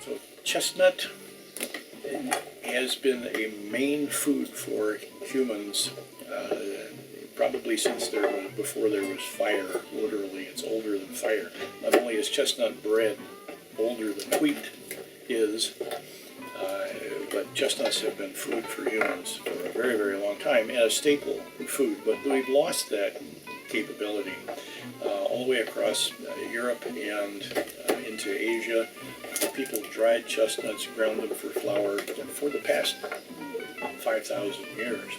So chestnut has been a main food for humans probably since before there was fire. Literally, it's older than fire. Not only is chestnut bread older than wheat is, but chestnuts have been food for humans for a very, very long time, and a staple food. But we've lost that capability all the way across Europe and into Asia. People dried chestnuts, ground them for flour for the past 5,000 years.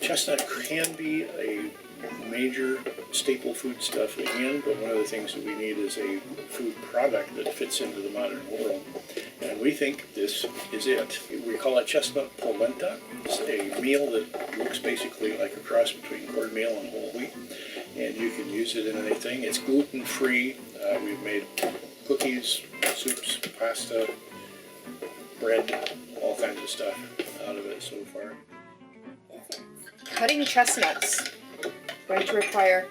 Chestnut can be a major staple foodstuff again, but one of the things that we need is a food product that fits into the modern world. And we think this is it. We call it chestnut polenta. It's a meal that looks basically like a cross between cornmeal and whole wheat, and you can use it in anything. It's gluten-free. We've made cookies, soups, pasta, bread, all kinds of stuff out of it so far. Cutting chestnuts is going to require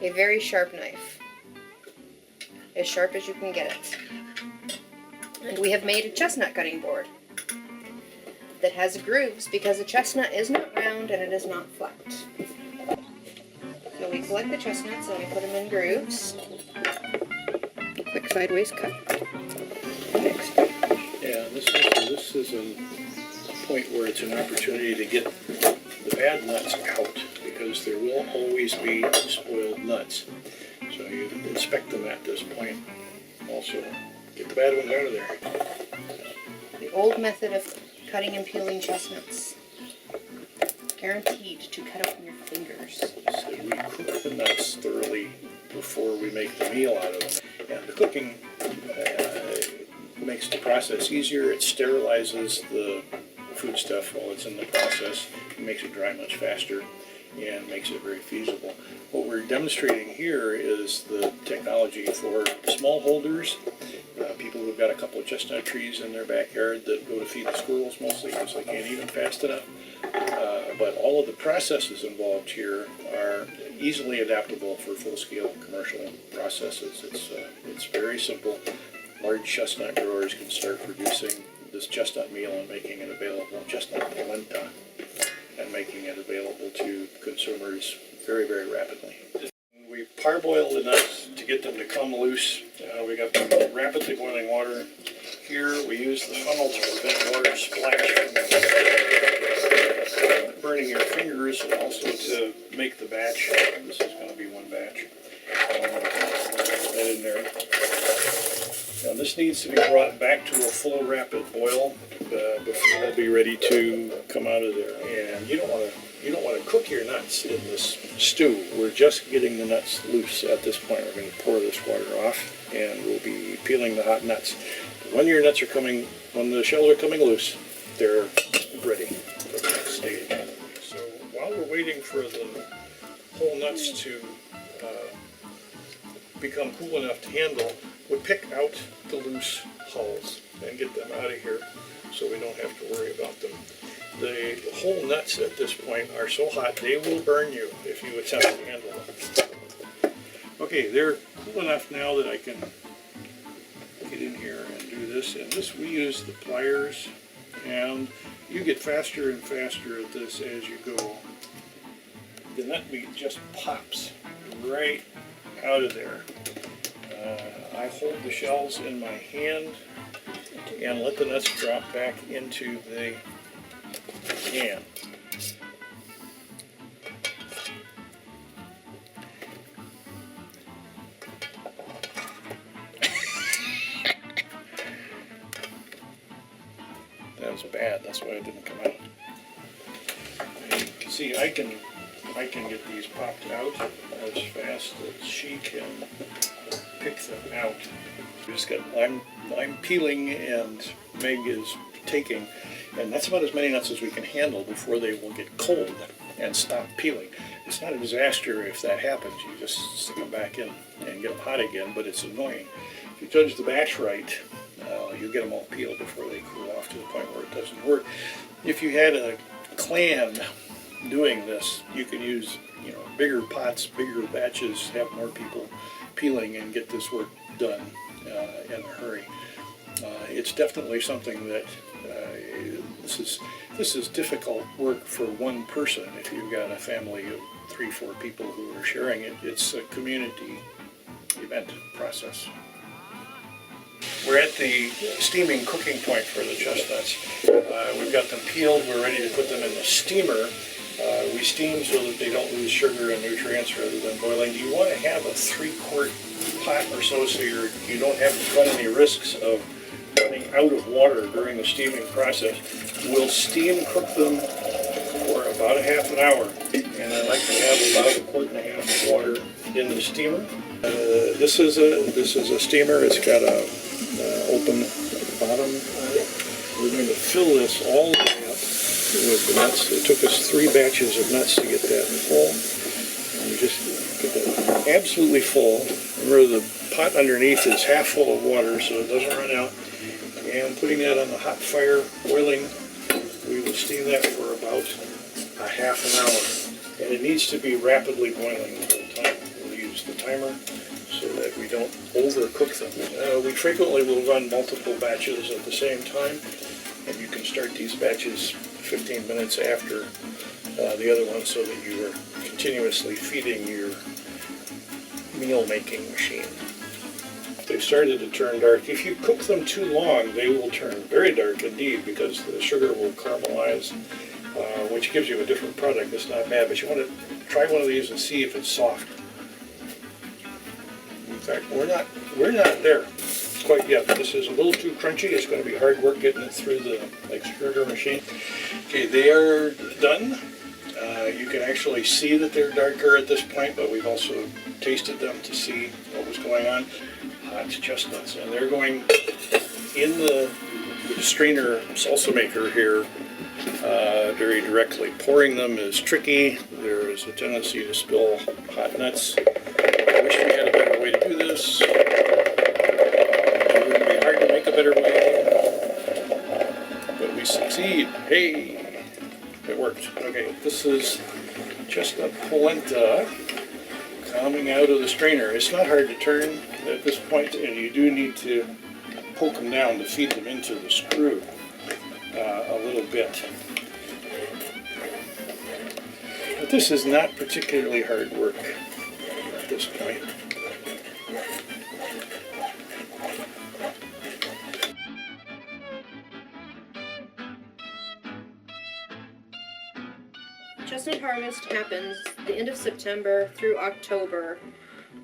a very sharp knife, as sharp as you can get it. And we have made a chestnut cutting board that has grooves because a chestnut is not round and it is not flat. So we collect the chestnuts and we put them in grooves. Quick sideways cut. Next. Yeah, this is a point where it's an opportunity to get the bad nuts out, because there will always be spoiled nuts. So you inspect them at this point. Also, get the bad ones out of there. The old method of cutting and peeling chestnuts. Guaranteed to cut open your fingers. So we cook the nuts thoroughly before we make the meal out of them. And the cooking makes the process easier. It sterilizes the foodstuff while it's in the process. It makes it dry much faster and makes it very feasible. What we're demonstrating here is the technology for small holders, people who've got a couple of chestnut trees in their backyard that go to feed the squirrels mostly because they can't eat them fast enough. But all of the processes involved here are easily adaptable for full-scale commercial processes. It's very simple. Large chestnut growers can start producing this chestnut meal and making it available, chestnut polenta, and making it available to consumers very, very rapidly. We parboil the nuts to get them to come loose. We got the rapidly boiling water. Here we use the funnel to prevent water splash from burning your fingers, and also to make the batch. This is going to be one batch. Put that in there. Now this needs to be brought back to a full rapid boil before they'll be ready to come out of there. And you don't want to cook your nuts in this stew. We're just getting the nuts loose at this point. We're going to pour this water off, and we'll be peeling the hot nuts. When the shells are coming loose, they're ready for the next stage. So while we're waiting for the whole nuts to become cool enough to handle, we'll pick out the loose hulls and get them out of here so we don't have to worry about them. The whole nuts at this point are so hot they will burn you if you attempt to handle them. Okay, they're cool enough now that I can get in here and do this. And this, we use the pliers, and you get faster and faster at this as you go. The nut meat just pops right out of there. I hold the shells in my hand and let the nuts drop back into the can. That was bad, that's why it didn't come out. And you can see I can get these popped out as fast as she can pick them out. I'm peeling and Meg is taking, and that's about as many nuts as we can handle before they will get cold and stop peeling. It's not a disaster if that happens. You just stick them back in and get them hot again, but it's annoying. If you judge the batch right, you'll get them all peeled before they cool off to the point where it doesn't work. If you had a clan doing this, you can use bigger pots, bigger batches, have more people peeling and get this work done in a hurry. It's definitely something that this is difficult work for one person. If you've got a family of 3-4 people who are sharing it, it's a community event process. We're at the steaming cooking point for the chestnuts. We've got them peeled. We're ready to put them in the steamer. We steam so that they don't lose sugar and nutrients rather than boiling. You want to have a 3-quart pot or so you don't have to run any risks of running out of water during the steaming process. We'll steam cook them for about a half an hour, and I like to have about 1.5 quarts of water in the steamer. This is a steamer. It's got a open bottom on it. We're going to fill this all the way up with the nuts. It took us 3 batches of nuts to get that full. And we just get that absolutely full. Remember, the pot underneath is half full of water so it doesn't run out. And putting that on the hot fire, boiling, we will steam that for about a half an hour. And it needs to be rapidly boiling the whole time. We'll use the timer so that we don't overcook them. We frequently will run multiple batches at the same time, and you can start these batches 15 minutes after the other one so that you are continuously feeding your meal-making machine. They've started to turn dark. If you cook them too long, they will turn very dark indeed because the sugar will caramelize, which gives you a different product. It's not bad, but you want to try one of these and see if it's soft. In fact, we're not there quite yet. This is a little too crunchy. It's going to be hard work getting it through the extruder machine. Okay, they are done. You can actually see that they're darker at this point, but we've also tasted them to see what was going on. Hot chestnuts, and they're going in the strainer salsa maker here very directly. Pouring them is tricky. There is a tendency to spill hot nuts. I wish we had a better way to do this. It would be hard to make a better way, but we succeed. Hey, it worked. Okay, this is Chestnut Polenta coming out of the strainer. It's not hard to turn at this point, and you do need to poke them down to feed them into the screw a little bit. But this is not particularly hard work at this point. Chestnut harvest happens the end of September through October,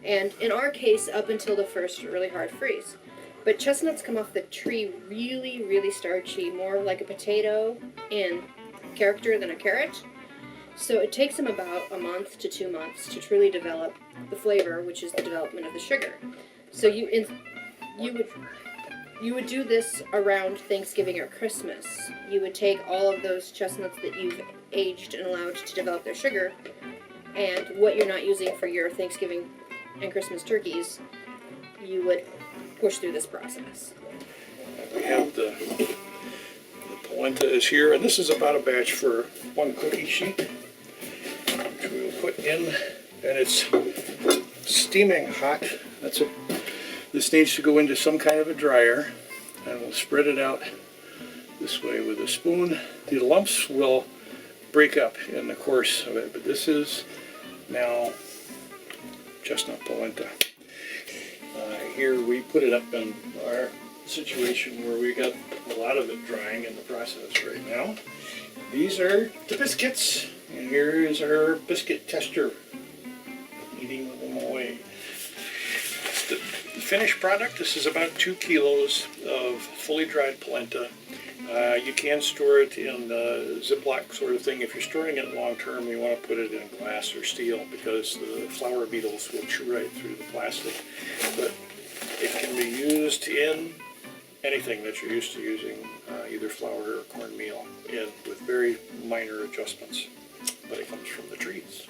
and in our case up until the first really hard freeze. But chestnuts come off the tree really, really starchy, more like a potato in character than a carrot. So it takes them about a month to 2 months to truly develop the flavor, which is the development of the sugar. So you would do this around Thanksgiving or Christmas. You would take all of those chestnuts that you've aged and allowed to develop their sugar, and what you're not using for your Thanksgiving and Christmas turkeys, you would push through this process. We have the polenta is here, and this is about a batch for 1 cookie sheet, which we will put in, and it's steaming hot. This needs to go into some kind of a dryer, and we'll spread it out this way with a spoon. The lumps will break up in the course of it, but this is now chestnut polenta. Here we put it up in our situation where we got a lot of it drying in the process right now. These are the biscuits, and here is our biscuit tester eating them away. The finished product, this is about 2 kilos of fully dried polenta. You can store it in a Ziploc sort of thing. If you're storing it long term, you want to put it in glass or steel because the flour beetles will chew right through the plastic. But it can be used in anything that you're used to using, either flour or cornmeal, in with very minor adjustments. But it comes from the trees.